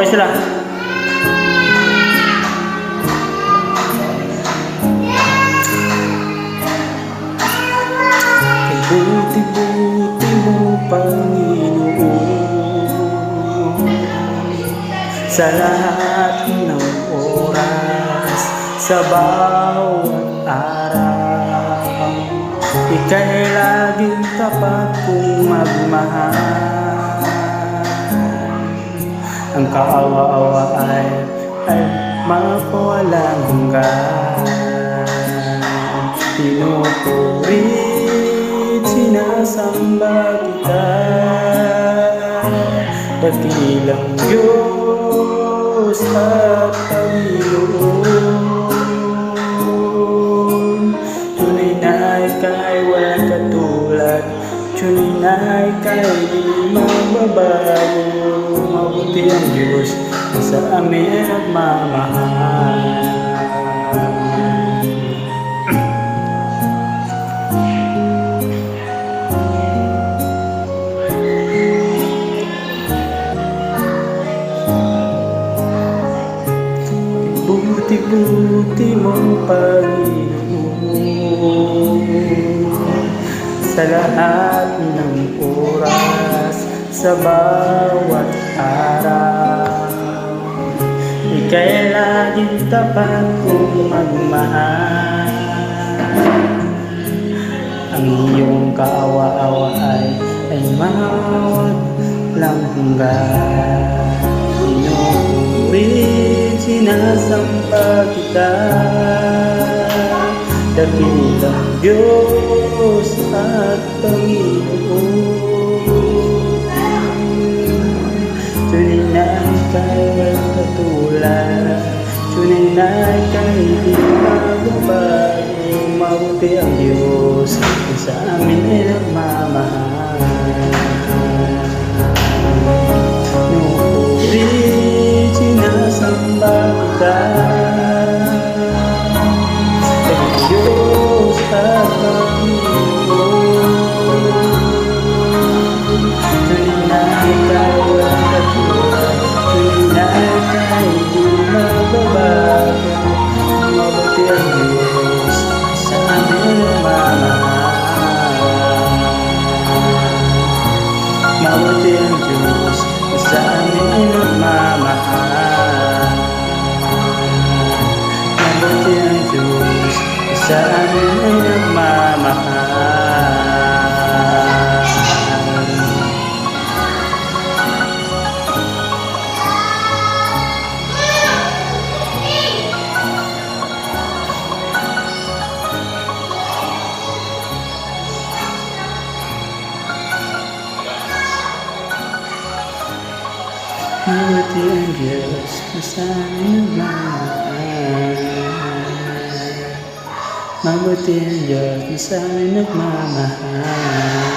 Okay sila. Buti-buti mo, Panginoon, sa lahat ng oras, sa bawat araw. Ika'y laging tapat kong magmahal. Ang kaawa-awa ay mapawalang hanggan. Pinupurit, sinasamba kita, dakilang Diyos at Panginoon. Tunay na ika'y walang katulad, tunay na ika'y di magbabago. Mabuti ang Diyos na sa amin nagmamahal. Buti-buti mong Panginoon, sa lahat ng oras, sa bawat araw. Ika'y laging tapat kong magmahal. Ang iyong kaawa-awa ay mawag lang hanggan. Pinupurit, sinasamba kita, dakilang Diyos at Panginoon. Tunay na ika'y walang katulad, tunay na ika'y di magbabago. Mabuti ang Diyos na sa amin ay nagmamahal. Pinupurit, sinasamba kita, dakilang Diyos at Panginoon. Tunay na ika'y walang katulad, tunay na ika'y di magbabago. Mabuti ang Diyos sa amin nagmamahal. Mabuti ang Diyos sa amin nagmamahal. Mabuti ang Diyos sa amin nagmamahal. Mabuti ang Diyos na sa amin nagmamahal. Mabuti ang Diyos na sa amin nagmamahal.